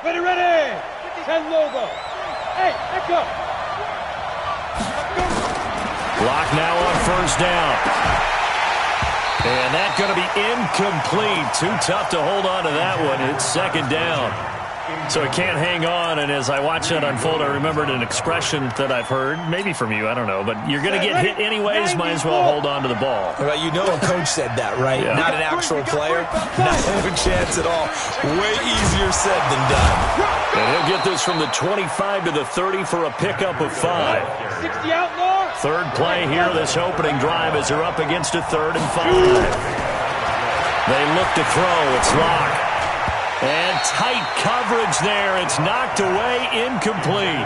Ready, ready. 10 logo. Hey, echo. Clock now on first down. And that's going to be incomplete. Too tough to hold on to that one. It's second down. So it can't hang on, and as I watch that unfold, I remembered an expression that I've heard, maybe from you, I don't know, but you're going to get hit anyways, might as well hold on to the ball. Well, you know a coach said that, right? Yeah. Not an actual player, not a chance at all. Way easier said than done. And he'll get this from the 25 to the 30 for a pickup of 5. 60 out north. Third play here, this opening drive, as they're up against a 3rd and 5. They look to throw. It's locked. And tight coverage there. It's knocked away, incomplete.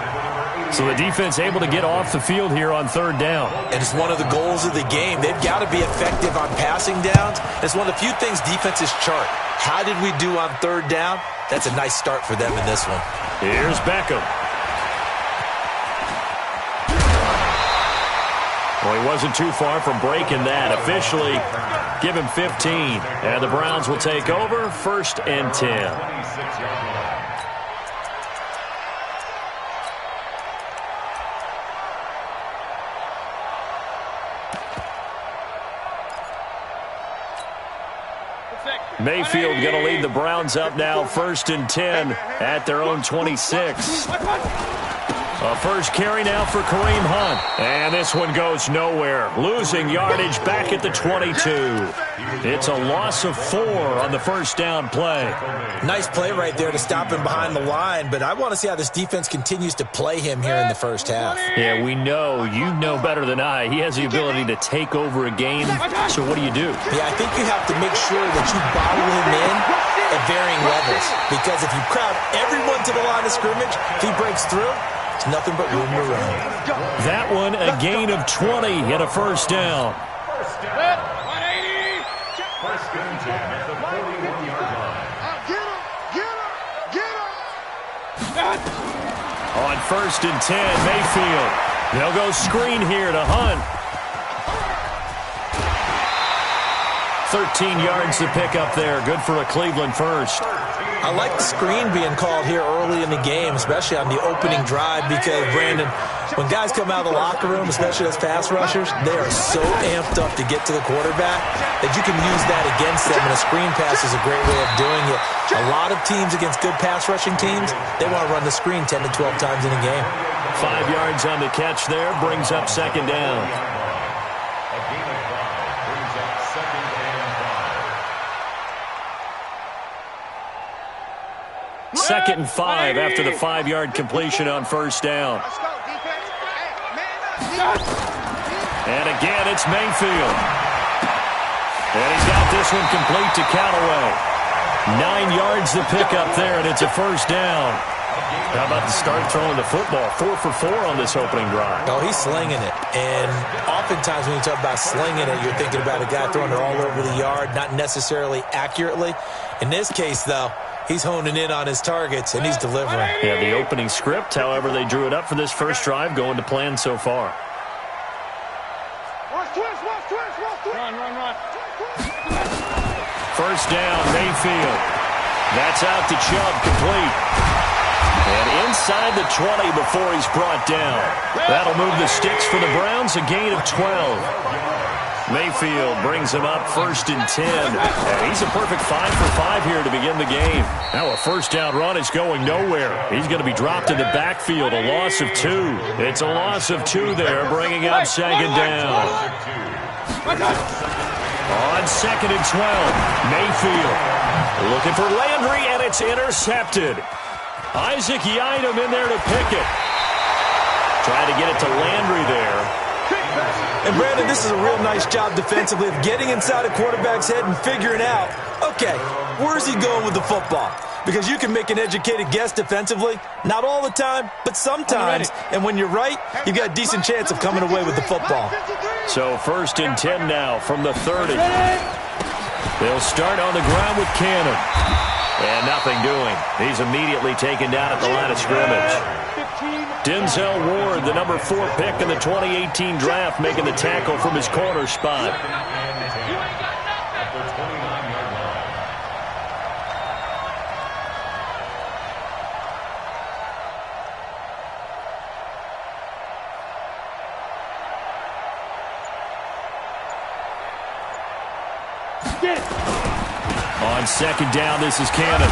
So the defense able to get off the field here on 3rd down. And it's one of the goals of the game. They've got to be effective on passing downs. It's one of the few things defenses chart. How did we do on 3rd down? That's a nice start for them in this one. Here's Beckham. Well, he wasn't too far from breaking that. Officially, give him 15. And the Browns will take over, 1st and 10. Mayfield going to lead the Browns up now, 1st and 10 at their own 26. A first carry now for Kareem Hunt. And this one goes nowhere. Losing yardage back at the 22. It's a loss of 4 on the first down play. Nice play right there to stop him behind the line, but I want to see how this defense continues to play him here in the first half. Yeah, we know. You know better than I. He has the ability to take over a game. So what do you do? Yeah, I think you have to make sure that you bottle him in at varying levels. Because if you crowd everyone to the line of scrimmage, if he breaks through, it's nothing but room to run. That one, a gain of 20 and a first down. First and 10 at the 41-yard line. On 1st and 10, Mayfield. They'll go screen here to Hunt. 13 yards to pick up there. Good for a Cleveland first. I like the screen being called here early in the game, especially on the opening drive, because, Brandon, when guys come out of the locker room, especially as pass rushers, they are so amped up to get to the quarterback that you can use that against them, and a screen pass is a great way of doing it. A lot of teams against good pass rushing teams, they want to run the screen 10 to 12 times in a game. 5 yards on the catch there, brings up second down. Second and 5 after the 5-yard completion on first down. And again, it's Mayfield. And he's got this one complete to Callaway. 9 yards to pick up there, and it's a first down. How about the start throwing the football? 4 for 4 on this opening drive. Oh, he's slinging it. And oftentimes when you talk about slinging it, you're thinking about a guy throwing it all over the yard, not necessarily accurately. In this case, though, he's honing in on his targets, and he's delivering. Yeah, the opening script, however, they drew it up for this first drive, going to plan so far. Run. First down, Mayfield. That's out to Chubb, complete. And inside the 20 before he's brought down. That'll move the sticks for the Browns, a gain of 12. Mayfield brings him up 1st and 10. And he's a perfect 5 for 5 here to begin the game. Now a first down run is going nowhere. He's going to be dropped in the backfield, a loss of 2. It's a loss of 2 there, bringing up second down. On 2nd and 12, Mayfield looking for Landry, and it's intercepted. Isaac Yiadom in there to pick it. Trying to get it to Landry there. And, Brandon, this is a real nice job defensively of getting inside a quarterback's head and figuring out, okay, where's he going with the football? Because you can make an educated guess defensively, not all the time, but sometimes. And when you're right, you've got a decent chance of coming away with the football. So 1st and 10 now from the 30. They'll start on the ground with Cannon. And nothing doing. He's immediately taken down at the line of scrimmage. Denzel Ward, the number 4 pick in the 2018 draft, making the tackle from his corner spot. Get it. On second down, this is Cannon.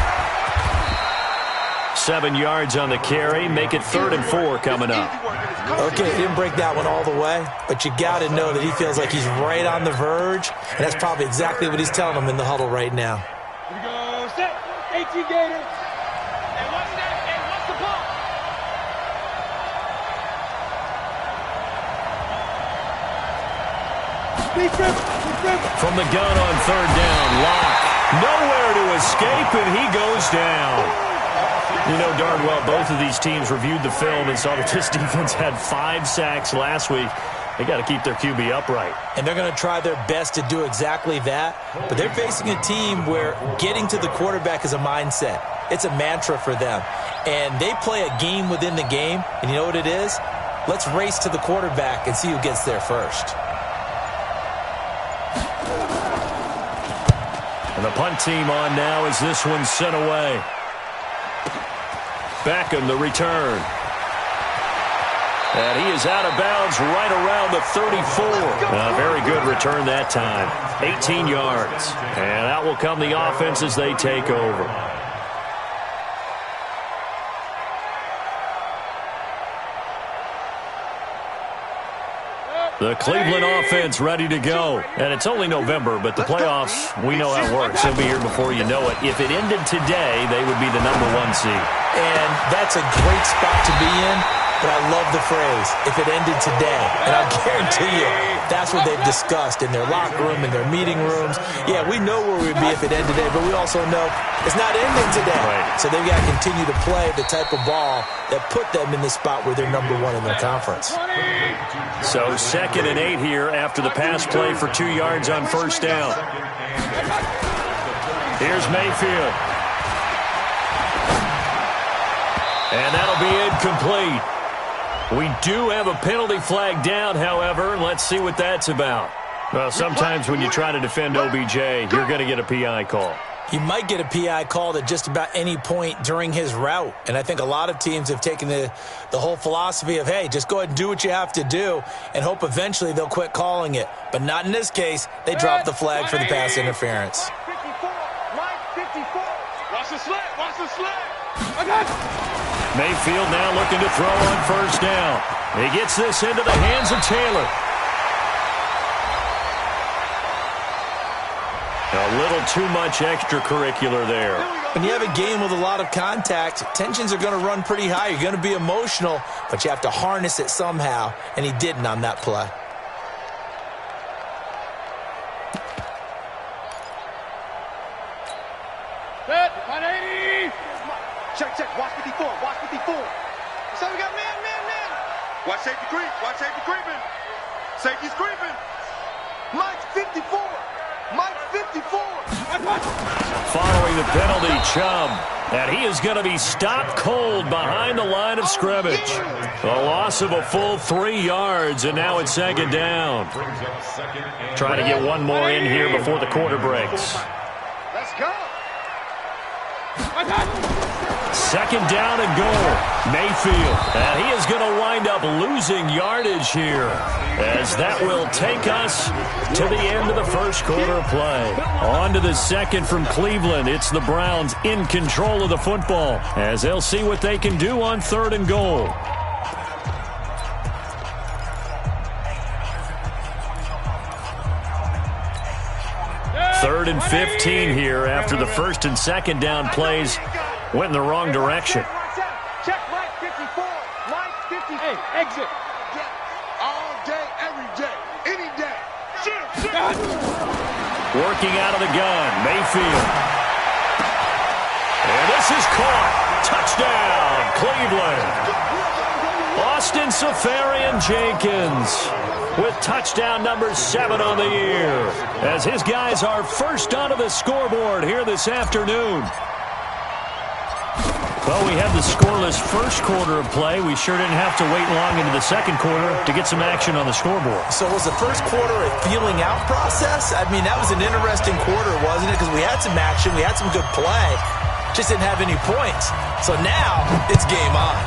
7 yards on the carry. Make it 3rd and 4 coming up. Okay, he didn't break that one all the way, but you got to know that he feels like he's right on the verge, and that's probably exactly what he's telling them in the huddle right now. Here we go. Set. 18 Gators. Hey, what's that? Hey, what's the ball? From the gun on 3rd down, Locke. Nowhere to escape, and he goes down. You know darn well both of these teams reviewed the film and saw that this defense had 5 sacks last week. They got to keep their QB upright. And they're going to try their best to do exactly that. But they're facing a team where getting to the quarterback is a mindset. It's a mantra for them. And they play a game within the game. And you know what it is? Let's race to the quarterback and see who gets there first. And the punt team on now as this one's sent away. Beckham, the return. And he is out of bounds right around the 34. A very good return that time. 18 yards. And out will come the offense as they take over. The Cleveland offense ready to go. And it's only November, but the playoffs, we know how it works. They'll be here before you know it. If it ended today, they would be the #1 seed. And that's a great spot to be in, but I love the phrase, if it ended today. And I'll guarantee you, that's what they've discussed in their locker room, in their meeting rooms. Yeah, we know where we'd be if it ended today, but we also know it's not ending today. Right. So they've got to continue to play the type of ball that put them in the spot where they're #1 in their conference. So 2nd and 8 here after the pass play for 2 yards on 1st down. Here's Mayfield. And that'll be incomplete. We do have a penalty flag down, however. Let's see what that's about. Well, sometimes when you try to defend OBJ, you're going to get a PI call. You might get a PI called at just about any point during his route. And I think a lot of teams have taken the whole philosophy of, hey, just go ahead and do what you have to do and hope eventually they'll quit calling it. But not in this case. They dropped the flag for the pass interference. 54. Line 54. Watch the slant. Watch the slant. I got it. Mayfield now looking to throw on 1st down. He gets this into the hands of Taylor. A little too much extracurricular there. When you have a game with a lot of contact, tensions are going to run pretty high. You're going to be emotional, but you have to harness it somehow, and he didn't on that play. Set. 180. Check, check. Watch 54. Watch 54. So we got man. Watch safety creep. Watch safety creeping. Safety's creeping. Mike's 54. Mike's 54. Following the penalty, Chubb. And he is going to be stopped cold behind the line of scrimmage. A loss of a full 3 yards, and now it's 2nd down. Trying to get one more in here before the quarter breaks. Let's go. 2nd down and goal. Mayfield. And he is going to wind up losing yardage here, as that will take us to the end of the 1st quarter of play. On to the 2nd from Cleveland. It's the Browns in control of the football, as they'll see what they can do on 3rd and goal. Third and 15 here after the 1st and 2nd down plays went in the wrong direction. Check Mike 54. Mike 50. Hey, exit. All day, every day, any day. Shoot. Working out of the gun, Mayfield. And this is caught. Touchdown, Cleveland. Austin Safarian-Jenkins with touchdown number 7 on the year, as his guys are first onto the scoreboard here this afternoon. Well, we had the scoreless 1st quarter of play. We sure didn't have to wait long into the 2nd quarter to get some action on the scoreboard. So was the 1st quarter a feeling out process? I mean, that was an interesting quarter, wasn't it? Because we had some action, we had some good play, just didn't have any points. So now it's game on.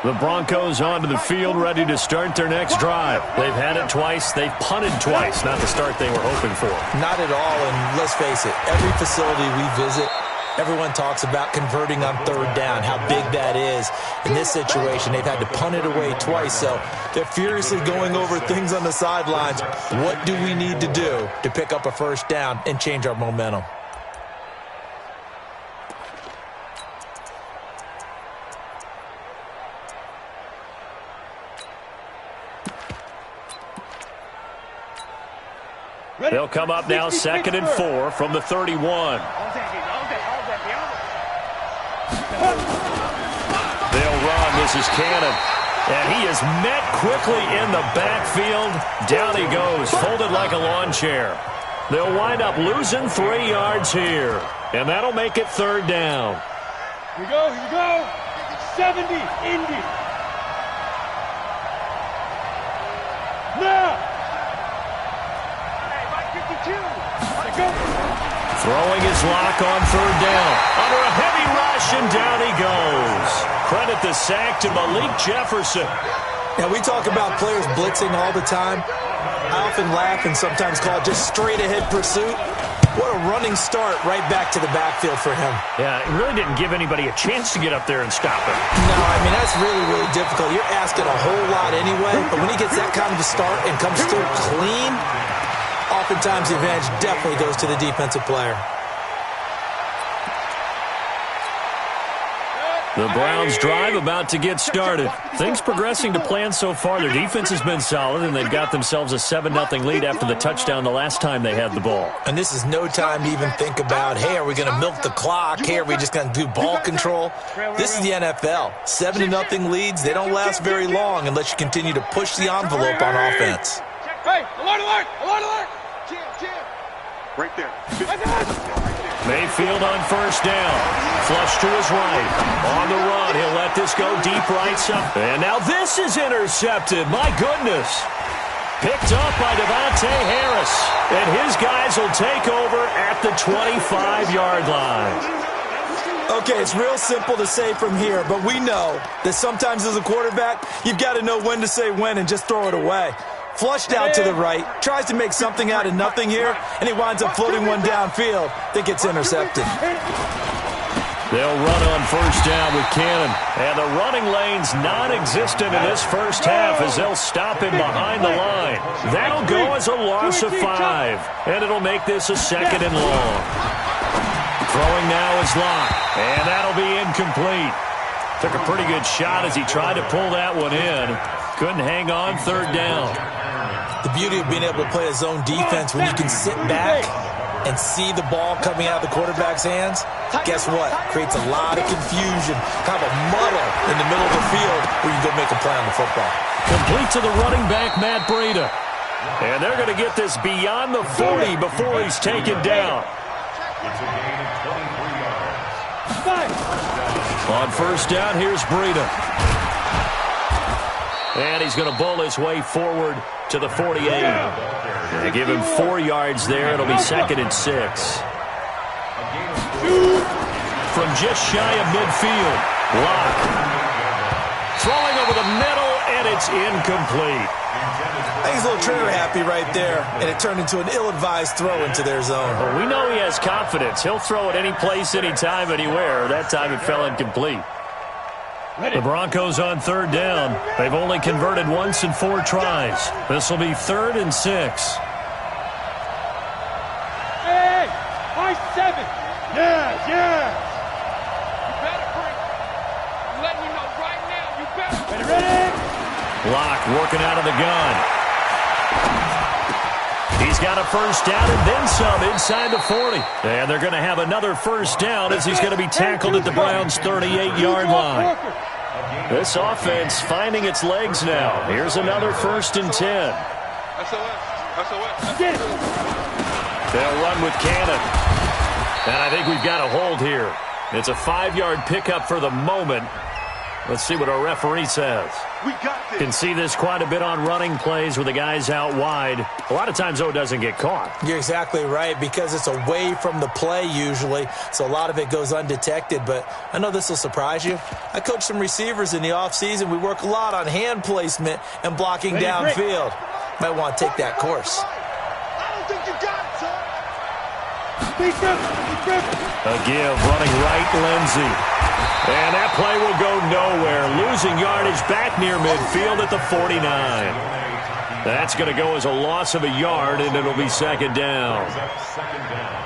The Broncos onto the field, ready to start their next drive. They've had it twice. They've punted twice. Not the start they were hoping for. Not at all, and let's face it, every facility we visit, everyone talks about converting on third down, how big that is. In this situation, they've had to punt it away twice, so they're furiously going over things on the sidelines. What do we need to do to pick up a first down and change our momentum? They'll come up now 2nd and 4 from the 31. They'll run. This is Cannon. And he is met quickly in the backfield. Down he goes, folded like a lawn chair. They'll wind up losing 3 yards here. And that'll make it 3rd down. Here we go, here we go. 70, Indy. Now. Throwing his lock on 3rd down. Under a heavy rush, and down he goes. Credit the sack to Malik Jefferson. Now, we talk about players blitzing all the time. I often laugh and sometimes call it just straight-ahead pursuit. What a running start right back to the backfield for him. Yeah, it really didn't give anybody a chance to get up there and stop him. No, I mean, that's really, really difficult. You're asking a whole lot anyway, but when he gets that kind of a start and comes through clean, oftentimes the advantage definitely goes to the defensive player. The Browns' drive about to get started. Things progressing to plan so far. Their defense has been solid, and they've got themselves a 7-0 lead after the touchdown the last time they had the ball. And this is no time to even think about, hey, are we going to milk the clock? Hey, are we just going to do ball control? This is the NFL. 7-0 leads, they don't last very long unless you continue to push the envelope on offense. Hey, alert, alert, alert, alert. Right there. Mayfield on 1st down. Flush to his right. On the run, he'll let this go deep right side. And now this is intercepted. My goodness. Picked up by Devontae Harris. And his guys will take over at the 25-yard line. Okay, it's real simple to say from here, but we know that sometimes as a quarterback, you've got to know when to say when and just throw it away. Flushed out to the right, tries to make something out of nothing here, and he winds up floating one downfield that gets intercepted. They'll run on 1st down with Cannon. And the running lane's non-existent in this first half as they'll stop him behind the line. That'll go as a loss of 5, and it'll make this a 2nd and long. Throwing now is Locke, and that'll be incomplete. Took a pretty good shot as he tried to pull that one in. Couldn't hang on 3rd down. The beauty of being able to play a zone defense when you can sit back and see the ball coming out of the quarterback's hands, guess what? Creates a lot of confusion, kind of a muddle in the middle of the field where you go make a play on the football. Complete to the running back, Matt Breida. And they're going to get this beyond the 40 before he's taken down. It's a gain of 23 yards. On 1st down, here's Breida. And he's going to bowl his way forward to the 48. They give him 4 yards there. It'll be 2nd and 6. From just shy of midfield, Locke. Throwing over the middle, and it's incomplete. I think he's a little trigger happy right there, and it turned into an ill-advised throw into their zone. Well, we know he has confidence. He'll throw it any place, anytime, anywhere. That time it fell incomplete. The Broncos on 3rd down. They've only converted once in 4 tries. This will be 3rd and 6. Hey, high 7. Yes, yes. You better bring. I'm letting you know right now. You better. Ready? Locke working out of the gun. He's got a 1st down and then some inside the 40. And they're going to have another 1st down as he's going to be tackled at the Browns' 38-yard line. This offense finding its legs now. Here's another 1st and 10. They'll run with Cannon. And I think we've got a hold here. It's a 5-yard pickup for the moment. Let's see what our referee says. We got this. Can see this quite a bit on running plays with the guys out wide. A lot of times, though, it doesn't get caught. You're exactly right, because it's away from the play usually, so a lot of it goes undetected. But I know this will surprise you. I coach some receivers in the offseason. We work a lot on hand placement and blocking downfield. Might want to take that course. I don't think you got it, son. A give, running right, Lindsey. And that play will go nowhere. Losing yardage back near midfield at the 49. That's going to go as a loss of a yard, and it'll be second down. Second down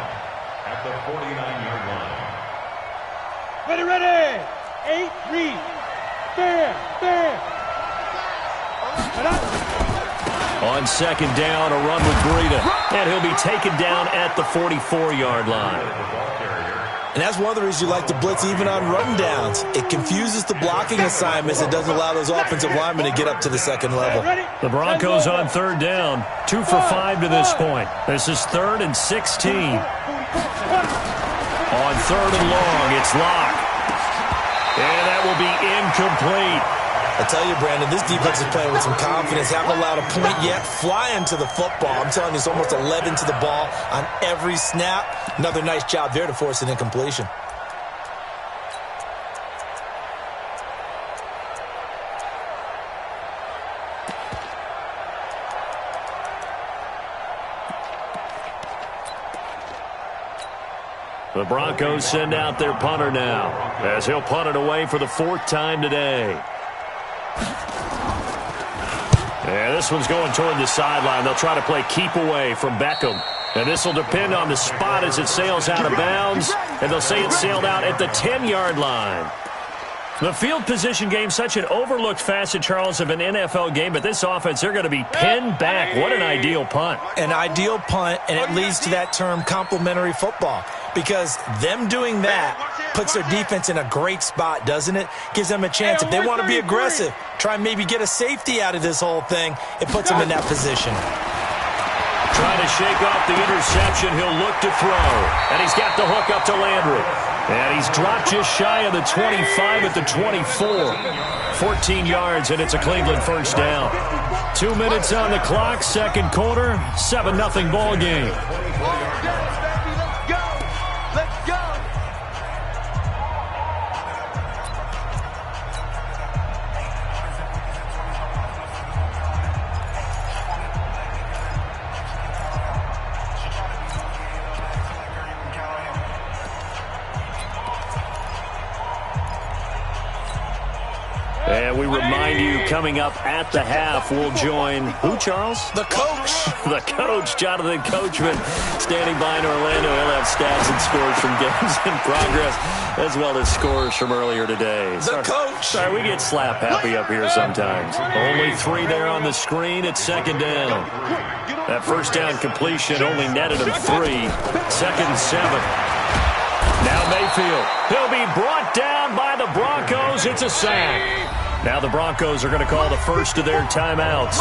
at the 49-yard line. Ready. 8, read. Fair. On second down, a run with Breida. And he'll be taken down at the 44-yard line. And that's one of the reasons you like to blitz even on run downs. It confuses the blocking assignments. It doesn't allow those offensive linemen to get up to the second level. The Broncos on third down. 2 for 5 to this point. This is 3rd and 16. On 3rd and long, it's Locke. And that will be incomplete. I tell you, Brandon, this defense is playing with some confidence. Haven't allowed a point yet. Flying to the football. I'm telling you, it's almost 11 to the ball on every snap. Another nice job there to force an incompletion. The Broncos send out their punter now, as he'll punt it away for the 4th time today. Yeah, this one's going toward the sideline. They'll try to play keep away from Beckham. And this will depend on the spot as it sails out of bounds. And they'll say it sailed out at the 10-yard line. The field position game, such an overlooked facet, Charles, of an NFL game. But this offense, they're going to be pinned back. What an ideal punt. An ideal punt, and it leads to that term complementary football. Because them doing that puts their defense in a great spot, doesn't it? Gives them a chance. If they want to be aggressive, try and maybe get a safety out of this whole thing, it puts them in that position. Trying to shake off the interception. He'll look to throw. And he's got the hook up to Landry. And he's dropped just shy of the 25 at the 24. 14 yards, and it's a Cleveland first down. 2 minutes on the clock, second quarter, 7-0 ball game. And we remind you, coming up at the half, we'll join who, Charles? The coach. The coach, Jonathan Coachman, standing by in Orlando. He'll have stats and scores from games in progress, as well as scores from earlier today. The coach. Sorry, we get slap happy up here sometimes. Only 3 there on the screen at second down. That first down completion only netted him 3. Second and 7. Now Mayfield. He'll be brought down by the Broncos. It's a sack. Now the Broncos are going to call the first of their timeouts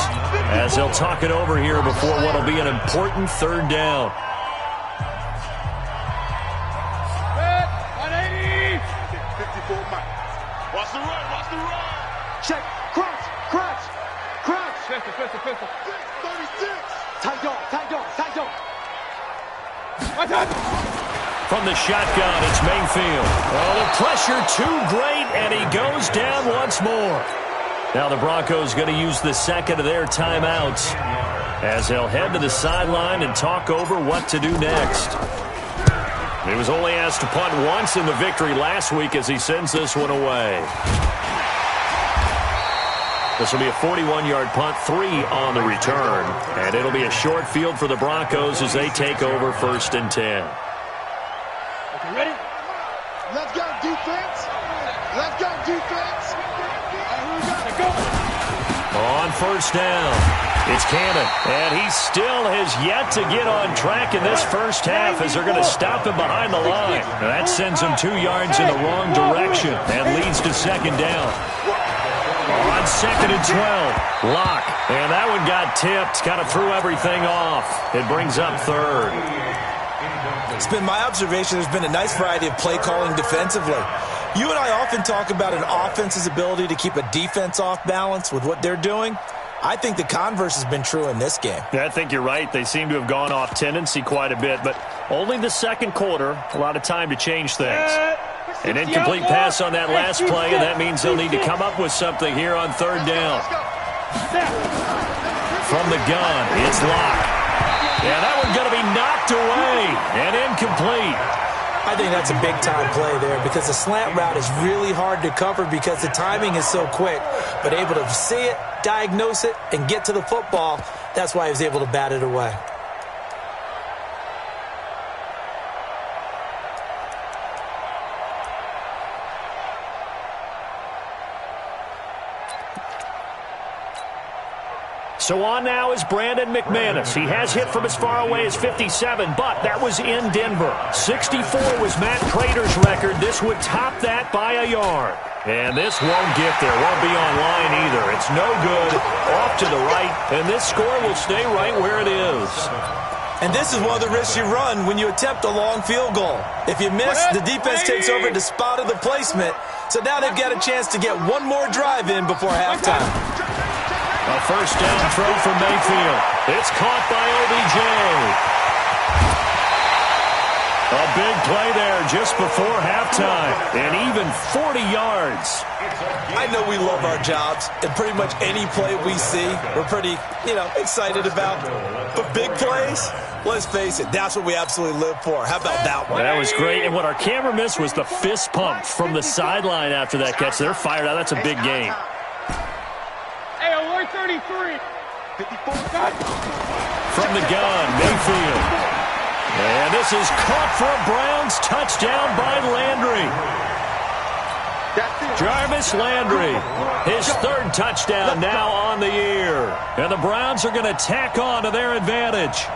as they'll talk it over here before what will be an important third down. 180. 54 Mike. Watch the run. Check. Crunch. Pistol. 36. Tight dog. From the shotgun, it's Mayfield. Oh, the pressure too great, and he goes down once more. Now the Broncos going to use the second of their timeouts as they'll head to the sideline and talk over what to do next. He was only asked to punt once in the victory last week as he sends this one away. This will be a 41-yard punt, 3 on the return, and it'll be a short field for the Broncos as they take over 1st and 10. Ready? Let's go, defense. On first down, it's Cannon, and he still has yet to get on track in this first half as they're going to stop him behind the line. That sends him 2 yards in the wrong direction and leads to second down. On second and 12, Locke, and that one got tipped, kind of threw everything off. It brings up 3rd. It's been my observation there's been a nice variety of play calling defensively. You and I often talk about an offense's ability to keep a defense off balance with what they're doing. I think the converse has been true in this game. Yeah, I think you're right. They seem to have gone off tendency quite a bit, but only the second quarter, a lot of time to change things. An incomplete pass on that last play, and that means they'll need to come up with something here on third down. From the gun, it's Locke. Yeah, that one's going to be knocked away and incomplete. I think that's a big-time play there because the slant route is really hard to cover because the timing is so quick. But able to see it, diagnose it, and get to the football, that's why he was able to bat it away. So on now is Brandon McManus. He has hit from as far away as 57, but that was in Denver. 64 was Matt Prater's record. This would top that by a yard. And this won't get there. Won't be on line either. It's no good. Off to the right, and this score will stay right where it is. And this is one of the risks you run when you attempt a long field goal. If you miss, the defense takes over the spot of the placement. So now they've got a chance to get one more drive in before halftime. A first down throw from Mayfield. It's caught by OBJ. A big play there just before halftime. And even 40 yards. I know we love our jobs, and pretty much any play we see, we're pretty, excited about. But big plays, let's face it, that's what we absolutely live for. How about that one? That was great. And what our camera missed was the fist pump from the sideline after that catch. They're fired out. That's a big game. 33. 54. From the gun, Mayfield. And this is caught for a Browns touchdown by Landry. Jarvis Landry, his third touchdown now on the year. And the Browns are going to tack on to their advantage.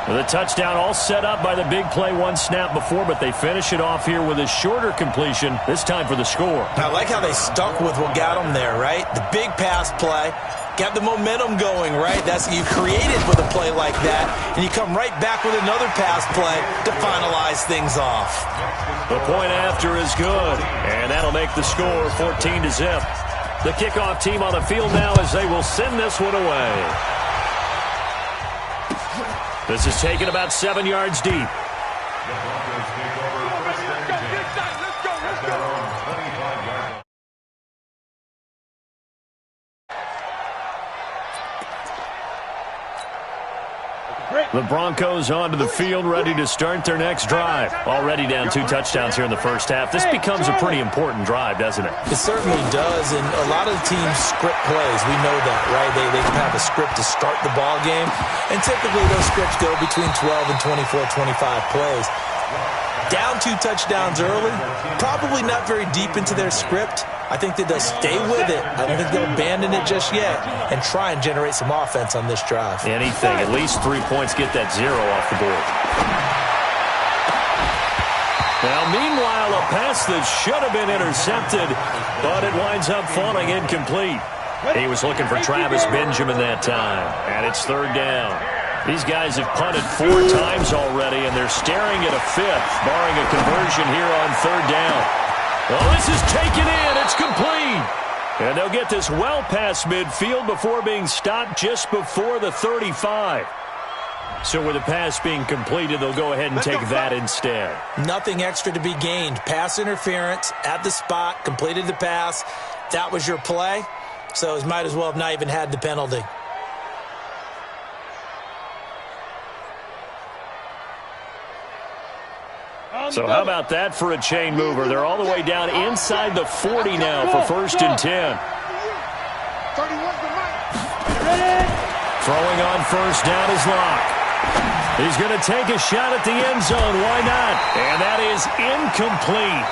The touchdown all set up by the big play one snap before, but they finish it off here with a shorter completion, this time for the score. I like how they stuck with what got them there, right? The big pass play, got the momentum going, right? That's you created with a play like that, and you come right back with another pass play to finalize things off. The point after is good, and that'll make the score 14-0. The kickoff team on the field now as they will send this one away. This is taken about 7 yards deep. The Broncos onto the field, ready to start their next drive. Already down 2 touchdowns here in the first half. This becomes a pretty important drive, doesn't it? It certainly does, and a lot of the teams script plays. We know that, right? They have a script to start the ball game, and typically those scripts go between 12 and 24, 25 plays. Down 2 touchdowns early, probably not very deep into their script. I think that they'll stay with it. I don't think they'll abandon it just yet and try and generate some offense on this drive. Anything, at least 3 points, get that 0 off the board. Now, meanwhile, a pass that should have been intercepted, but it winds up falling incomplete. He was looking for Travis Benjamin that time, and it's third down. These guys have punted 4 times already, and they're staring at a 5th, barring a conversion here on third down. Well, this is taken in. It's complete. And they'll get this well past midfield before being stopped just before the 35. So with the pass being completed, they'll go ahead and take that instead. Nothing extra to be gained. Pass interference at the spot, completed the pass. That was your play. So he might as well have not even had the penalty. So how about that for a chain mover? They're all the way down inside the 40 now for first and 10. Throwing on first down is Locke. He's going to take a shot at the end zone. Why not? And that is incomplete.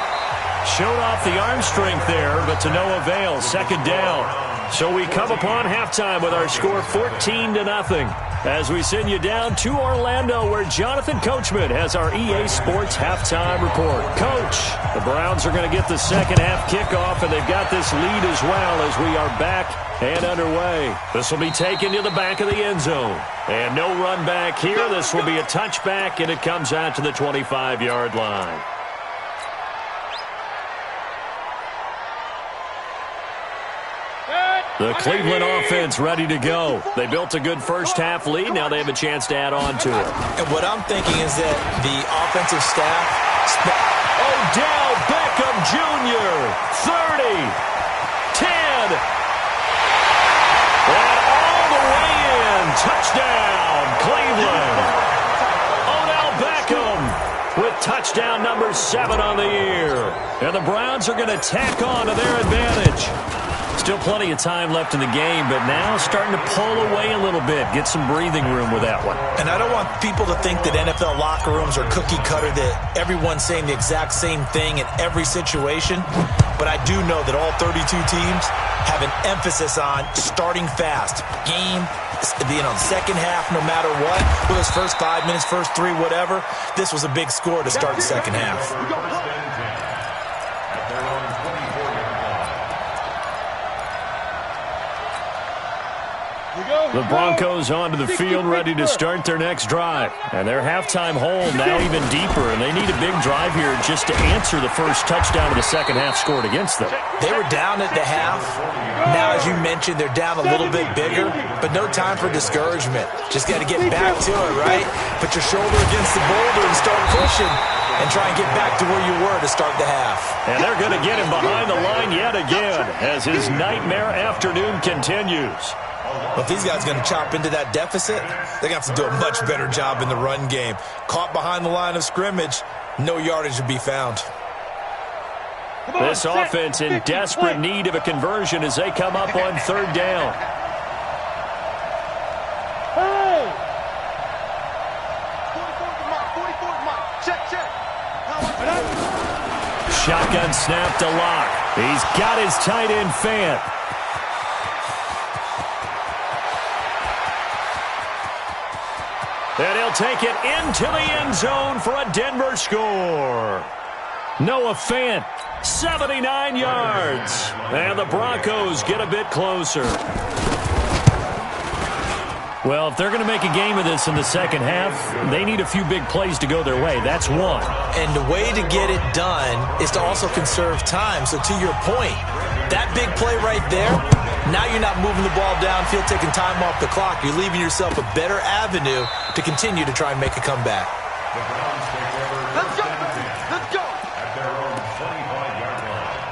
Showed off the arm strength there, but to no avail. Second down. So we come upon halftime with our score 14-0. As we send you down to Orlando, where Jonathan Coachman has our EA Sports halftime report. Coach, the Browns are going to get the second half kickoff, and they've got this lead as well as we are back and underway. This will be taken to the back of the end zone. And no run back here. This will be a touchback, and it comes out to the 25-yard line. The Cleveland offense ready to go. They built a good first-half lead. Now they have a chance to add on to it. And what I'm thinking is that the offensive staff... Odell Beckham Jr., 30, 10, and all the way in. Touchdown, Cleveland. Odell Beckham with touchdown number 7 on the year. And the Browns are going to tack on to their advantage. Still plenty of time left in the game, but now starting to pull away a little bit. Get some breathing room with that one. And I don't want people to think that NFL locker rooms are cookie cutter, that everyone's saying the exact same thing in every situation. But I do know that all 32 teams have an emphasis on starting fast. Game, second half, no matter what. Whether it's first 5 minutes, first 3, whatever. This was a big score to start the second half. The Broncos onto the field ready to start their next drive. And their halftime hole now even deeper, and they need a big drive here just to answer the first touchdown of the second half scored against them. They were down at the half. Now, as you mentioned, they're down a little bit bigger, but no time for discouragement. Just got to get back to it, right? Put your shoulder against the boulder and start pushing and try and get back to where you were to start the half. And they're going to get him behind the line yet again as his nightmare afternoon continues. Well, if these guys are going to chop into that deficit, they're going to have to do a much better job in the run game. Caught behind the line of scrimmage, no yardage to be found. This offense in desperate need of a conversion as they come up on third down. Shotgun snap to Lock. He's got his tight end Fant. And he'll take it into the end zone for a Denver score. Noah Fant, 79 yards. And the Broncos get a bit closer. Well, if they're going to make a game of this in the second half, they need a few big plays to go their way. That's one. And the way to get it done is to also conserve time. So to your point, that big play right there, now you're not moving the ball downfield, taking time off the clock. You're leaving yourself a better avenue to continue to try and make a comeback. Let's go. Let's go. At their own 25-yard line.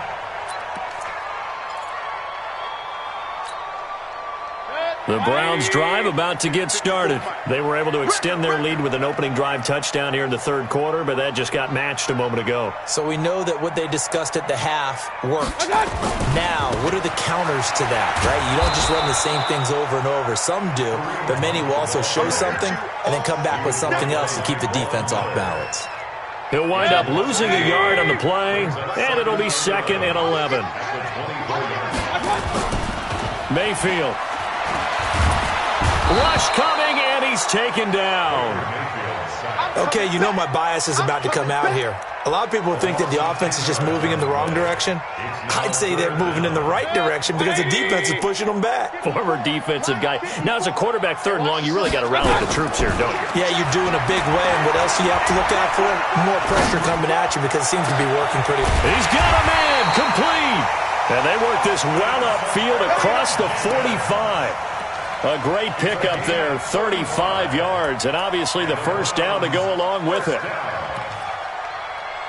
The Browns drive about to get started. They were able to extend their lead with an opening drive touchdown here in the third quarter, but that just got matched a moment ago. So we know that what they discussed at the half worked. Now, what are the counters to that, right? You don't just run the same things over and over. Some do, but many will also show something and then come back with something else to keep the defense off balance. He'll wind up losing a yard on the play, and it'll be 2nd and 11. Mayfield. Rush coming, and he's taken down. Okay, you know my bias is about to come out here. A lot of people think that the offense is just moving in the wrong direction. I'd say they're moving in the right direction because the defense is pushing them back. Former defensive guy. Now, as a quarterback, third and long, you really got to rally the troops here, don't you? Yeah, you're doing a big way, and what else do you have to look out for? More pressure coming at you because it seems to be working pretty well. He's got a man, complete. And they work this well upfield across the 45. A great pickup there, 35 yards, and obviously the first down to go along with it.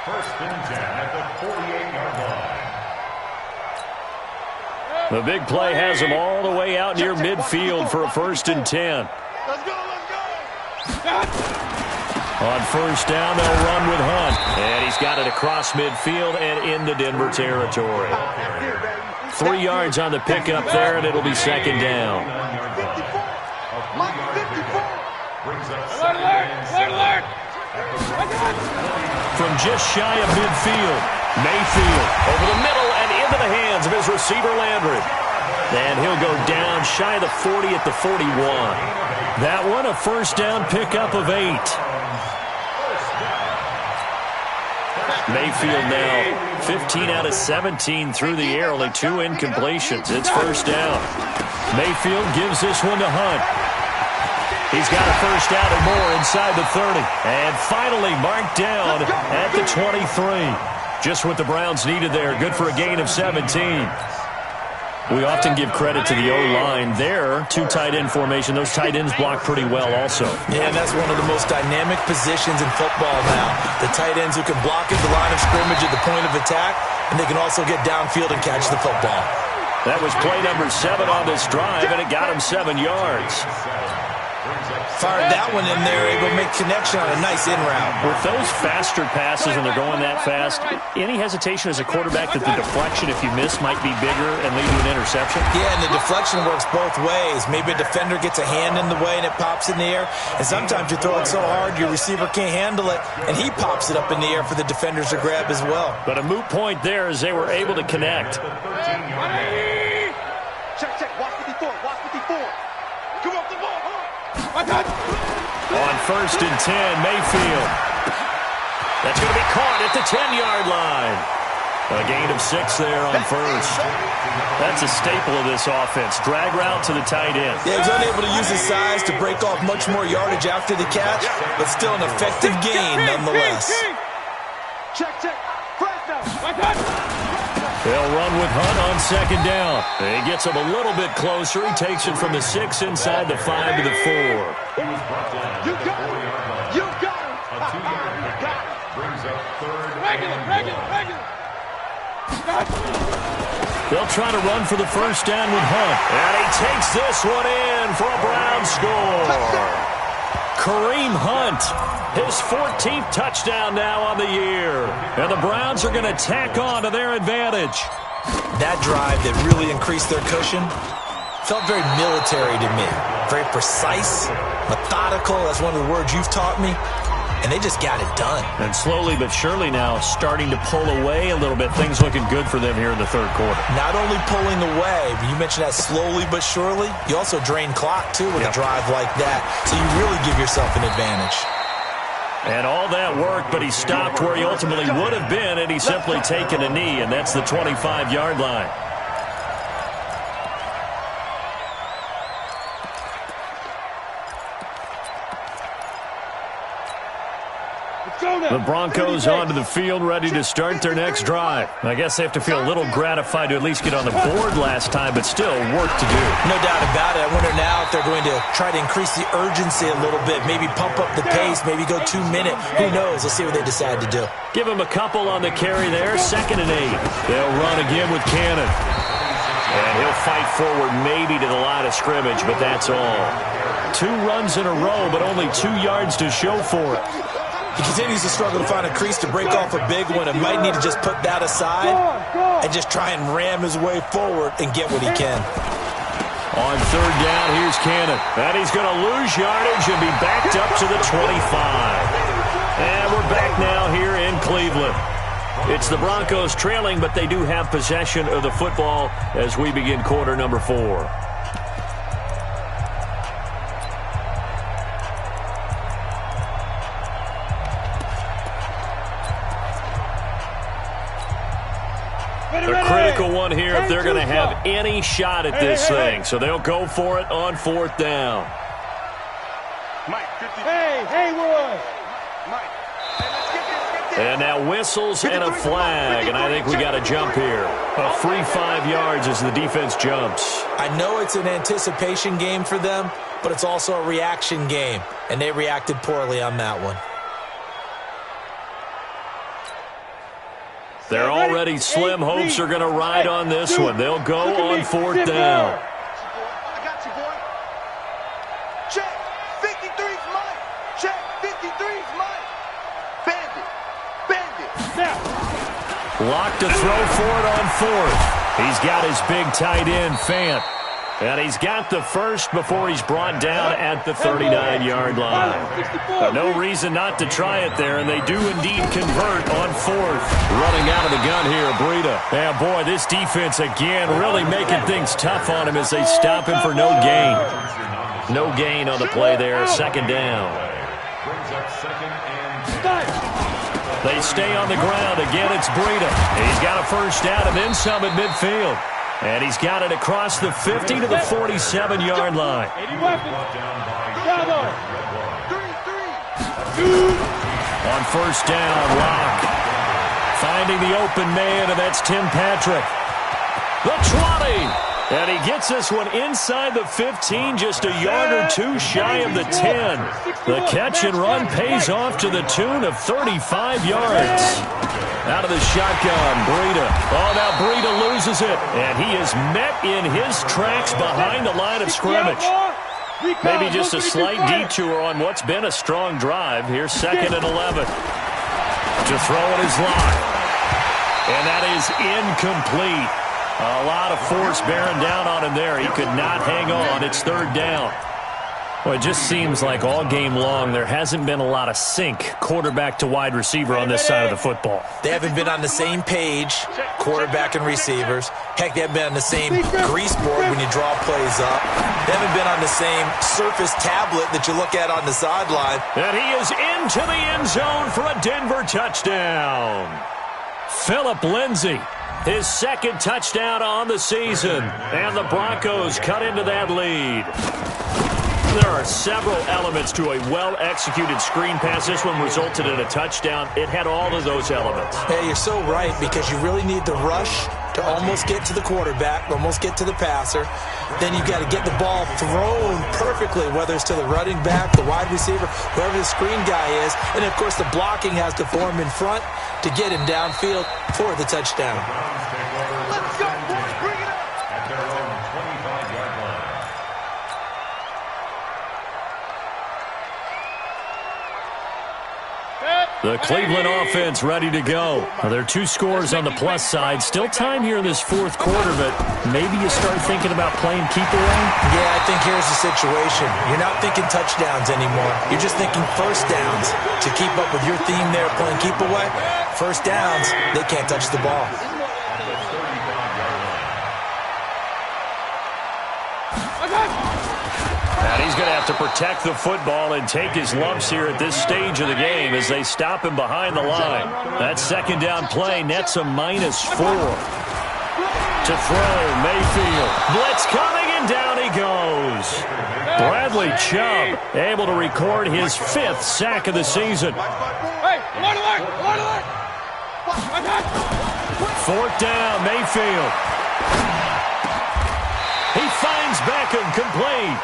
First and 10 at the 48-yard line. The big play has him all the way out near midfield for a 1st and 10. Let's go. On first down, they'll run with Hunt. And he's got it across midfield and into Denver territory. 3 yards on the pickup there, and it'll be 2nd down. Alert. From just shy of midfield, Mayfield over the middle and into the hands of his receiver Landry. And he'll go down shy of the 40 at the 41. That one, a first down pickup of 8. Mayfield now 15 out of 17 through the air, only 2 incompletions. It's first down. Mayfield gives this one to Hunt. He's got a first down and more inside the 30. And finally marked down at the 23. Just what the Browns needed there. Good for a gain of 17. We often give credit to the O-line there. Two tight end formation. Those tight ends block pretty well also. Yeah, and that's one of the most dynamic positions in football now. The tight ends who can block at the line of scrimmage at the point of attack, and they can also get downfield and catch the football. That was play number 7 on this drive, and it got him 7 yards. Fired that one in there, able to make connection on a nice in route. With those faster passes and they're going that fast, any hesitation as a quarterback that the deflection, if you miss, might be bigger and lead to an interception? Yeah, and the deflection works both ways. Maybe a defender gets a hand in the way and it pops in the air. And sometimes you throw it so hard your receiver can't handle it, and he pops it up in the air for the defenders to grab as well. But a moot point there as they were able to connect. Check. Watch 54. Watch 54. Come up the ball. On 1st and 10, Mayfield. That's going to be caught at the 10-yard line. A gain of 6 there on 1st. That's a staple of this offense. Drag route to the tight end. Yeah, he's unable to use his size to break off much more yardage after the catch, but still an effective gain nonetheless. Check. They'll run with Hunt on 2nd down. He gets him a little bit closer. He takes it from the 6 inside the 5 to the 4. You got it. You got it. A 2-yard pickup brings up 3rd. Regular. They'll try to run for the 1st down with Hunt. And he takes this one in for a Brown score. Kareem Hunt, his 14th touchdown now on the year. And the Browns are going to tack on to their advantage. That drive that really increased their cushion felt very military to me. Very precise, methodical. That's one of the words you've taught me. And they just got it done. And slowly but surely now starting to pull away a little bit. Things looking good for them here in the 3rd quarter. Not only pulling away, but you mentioned that slowly but surely. You also drain clock, too, with a drive like that. So you really give yourself an advantage. And all that work, but he stopped where he ultimately would have been, and he's simply taken a knee, and that's the 25-yard line. The Broncos onto the field, ready to start their next drive. I guess they have to feel a little gratified to at least get on the board last time, but still work to do. No doubt about it. I wonder now if they're going to try to increase the urgency a little bit, maybe pump up the pace, maybe go 2 minute. Who knows? Let's see what they decide to do. Give him a couple on the carry there. 2nd and 8. They'll run again with Cannon. And he'll fight forward maybe to the line of scrimmage, but that's all. 2 runs in a row, but only 2 yards to show for it. He continues to struggle to find a crease to break off a big one and might need to just put that aside and just try and ram his way forward and get what he can. On 3rd down, here's Cannon. And he's going to lose yardage and be backed up to the 25. And we're back now here in Cleveland. It's the Broncos trailing, but they do have possession of the football as we begin quarter number 4. A critical one here if they're going to have any shot at this thing. So they'll go for it on 4th down. Mike, 50. Hey, Wood. Mike. And now whistles and a flag, and I think we got a jump here. A free 5 yards as the defense jumps. I know it's an anticipation game for them, but it's also a reaction game, and they reacted poorly on that one. They're already slim hopes are going to ride on this one. They'll go on 4th down. I got you, boy. Check. 53's Mike. Check. 53's Mike. Bandit. Locked to throw for it on 4th. He's got his big tight end, Fant. And he's got the first before he's brought down at the 39-yard line. But no reason not to try it there, and they do indeed convert on 4th. Running out of the gun here, Breida. Yeah, boy, this defense again really making things tough on him as they stop him for no gain. No gain on the play there, 2nd down. They stay on the ground. Again, it's Breida. He's got a first down and then some at midfield. And he's got it across the 50 to the 47-yard line. On 1st down, Locke finding the open man, and that's Tim Patrick. The 20. And he gets this one inside the 15, just a yard or two shy of the 10. The catch and run pays off to the tune of 35 yards. Out of the shotgun, Breida. Oh, now Breida loses it. And he is met in his tracks behind the line of scrimmage. Maybe just a slight detour on what's been a strong drive. Here's 2nd and 11. To throw it is Locke. And that is incomplete. A lot of force bearing down on him there. He could not hang on. It's 3rd down. Well, it just seems like all game long there hasn't been a lot of sync quarterback to wide receiver on this side of the football. They haven't been on the same page, quarterback and receivers. Heck, they haven't been on the same grease board when you draw plays up. They haven't been on the same surface tablet that you look at on the sideline. And he is into the end zone for a Denver touchdown. Phillip Lindsay, his 2nd touchdown on the season. And the Broncos cut into that lead. There are several elements to a well-executed screen pass. This one resulted in a touchdown. It had all of those elements. Hey, you're so right, because you really need the rush to almost get to the quarterback, almost get to the passer. Then you've got to get the ball thrown perfectly, whether it's to the running back, the wide receiver, whoever the screen guy is. And, of course, the blocking has to form in front to get him downfield for the touchdown. Let's go, boys. Bring it up. At their own 25-yard line. The Cleveland offense ready to go. Well, there are 2 scores on the plus side. Still time here in this 4th quarter, but maybe you start thinking about playing keep away? Yeah, I think here's the situation. You're not thinking touchdowns anymore. You're just thinking first downs. To keep up with your theme there, playing keep away, first downs, they can't touch the ball. And he's going to have to protect the football and take his lumps here at this stage of the game as they stop him behind the line. That 2nd down play nets a -4. To throw, Mayfield. Blitz coming, and down he goes. Bradley Chubb able to record his 5th sack of the season. Hey, line alert, line alert. 4th down, Mayfield. He finds Beckham, complete.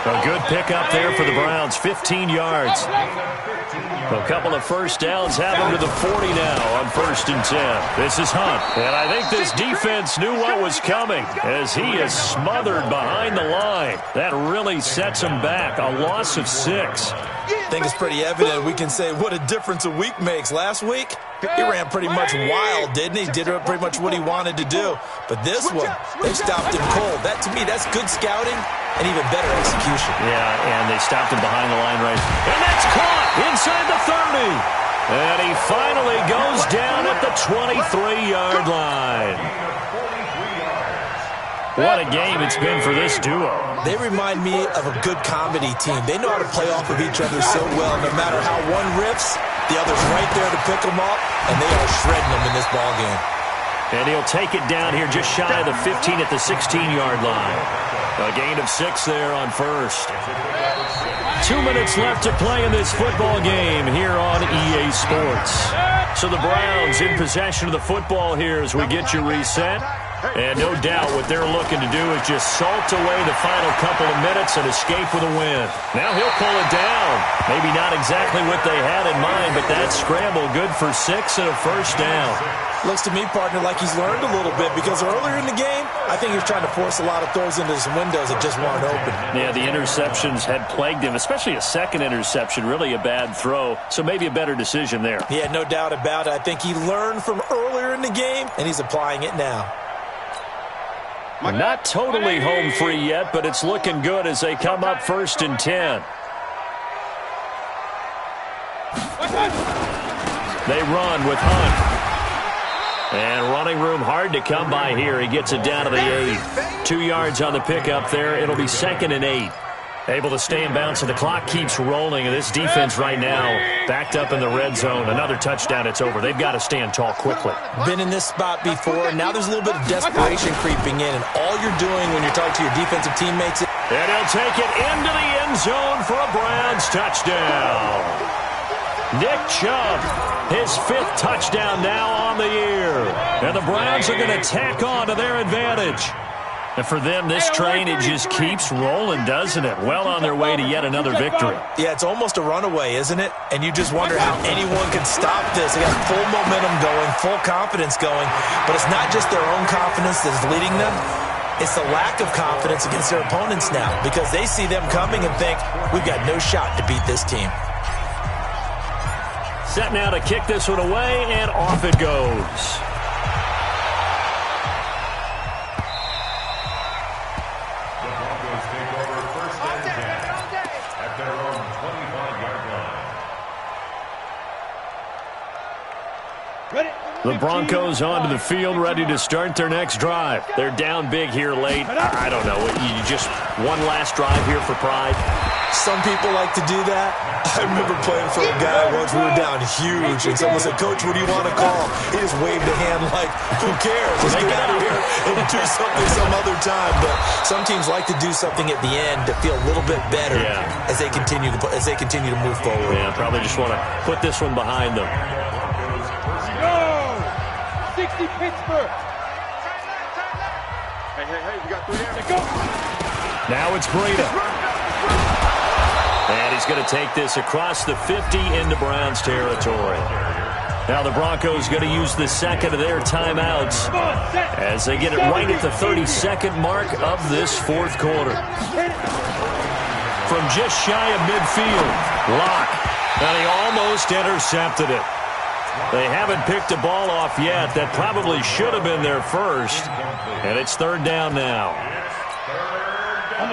A good pickup there for the Browns, 15 yards. A couple of first downs have him to the 40 now on 1st and 10. This is Hunt. And I think this defense knew what was coming as he is smothered behind the line. That really sets him back. A loss of 6. I think it's pretty evident. We can say what a difference a week makes. Last week, he ran pretty much wild, didn't he? Did pretty much what he wanted to do. But this one, they stopped him cold. That, to me, that's good scouting and even better execution. Yeah, and they stopped him behind the line right. And that's caught inside the 30. And he finally goes down at the 23-yard line. What a game it's been for this duo. They remind me of a good comedy team. They know how to play off of each other so well. No matter how one riffs, the other's right there to pick them up, and they are shredding them in this ballgame. And he'll take it down here just shy of the 15 at the 16-yard line. A gain of 6 there on 1st. 2 minutes left to play in this football game here on EA Sports. So the Browns in possession of the football here as we get you reset. And no doubt what they're looking to do is just salt away the final couple of minutes and escape with a win. Now he'll pull it down. Maybe not exactly what they had in mind, but that scramble good for 6 and a first down. Looks to me, partner, like he's learned a little bit because earlier in the game, I think he was trying to force a lot of throws into some windows that just weren't open. Yeah, the interceptions had plagued him, especially a second interception, really a bad throw. So maybe a better decision there. Yeah, no doubt about it. I think he learned from earlier in the game, and he's applying it now. Not totally home free yet, but it's looking good as they come up 1st and 10. They run with Hunt. And running room hard to come by here. He gets it down to the 8. 2 yards on the pickup there. It'll be 2nd and 8. Able to stay in bounds, so the clock keeps rolling. And this defense right now backed up in the red zone. Another touchdown, it's over. They've got to stand tall quickly. Been in this spot before, and now there's a little bit of desperation creeping in. And all you're doing when you're talking to your defensive teammates... And he'll take it into the end zone for a Browns touchdown. Nick Chubb, his 5th touchdown now on the year. And the Browns are going to tack on to their advantage. And for them, this train, it just keeps rolling, doesn't it? Well on their way to yet another victory. Yeah, it's almost a runaway, isn't it? And you just wonder how anyone can stop this. They got full momentum going, full confidence going, but it's not just their own confidence that's leading them. It's the lack of confidence against their opponents now because they see them coming and think, we've got no shot to beat this team. Set now to kick this one away, and off it goes. The Broncos onto the field, ready to start their next drive. They're down big here late. I don't know. You just one last drive here for pride? Some people like to do that. I remember playing for a guy once. We were down huge, and someone said, Coach, what do you want to call? He just waved a hand like, who cares? Let's get out of here and do something some other time. But some teams like to do something at the end to feel a little bit better as they continue to move forward. Yeah, probably just want to put this one behind them. 60 Pittsburgh. Hey, we got 3 there. Go. Now it's Breida. And he's going to take this across the 50 into Browns territory. Now the Broncos going to use the second of their timeouts as they get it right at the 32nd mark of this fourth quarter. From just shy of midfield, Locke. And he almost intercepted it. They haven't picked a ball off yet. That probably should have been their first. And it's third down now.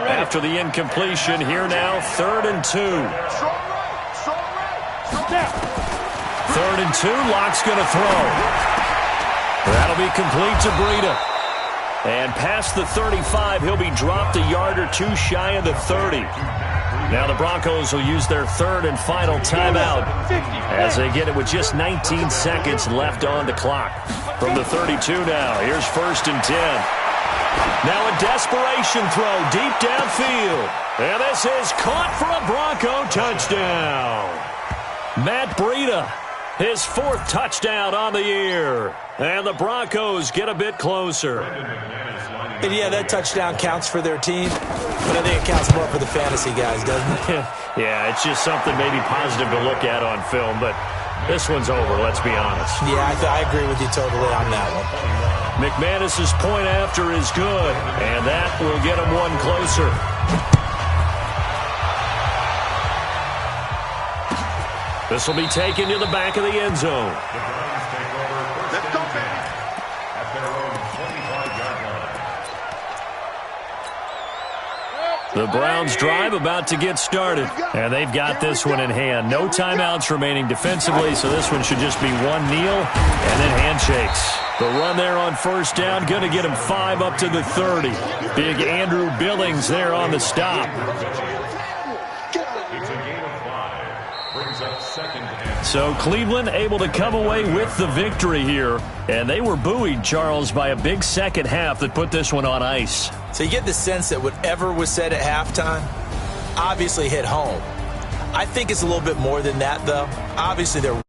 After the incompletion, here now, 3rd and 2. 3rd and 2, Locke's going to throw. That'll be complete to Breida. And past the 35, he'll be dropped a yard or two shy of the 30. Now the Broncos will use their third and final timeout as they get it with just 19 seconds left on the clock. From the 32 now, here's 1st and 10. Now a desperation throw deep downfield. And this is caught for a Bronco touchdown. Matt Breida, his 4th touchdown on the year. And the Broncos get a bit closer. And yeah, that touchdown counts for their team, but I think it counts more for the fantasy guys, doesn't it? Yeah, it's just something maybe positive to look at on film, but this one's over, let's be honest. Yeah, I agree with you totally on that one. McManus's point after is good, and that will get him one closer. This will be taken to the back of the end zone. Let's go, baby. At their own 25-yard line. The Browns drive about to get started, and they've got this one in hand. No timeouts remaining defensively, so this one should just be one kneel and then handshakes. The run there on 1st down, going to get him 5 up to the 30. Big Andrew Billings there on the stop. It's a gain of 5. Brings up 2nd and... So Cleveland able to come away with the victory here, and they were buoyed, Charles, by a big second half that put this one on ice. So you get the sense that whatever was said at halftime obviously hit home. I think it's a little bit more than that, though. Obviously, they're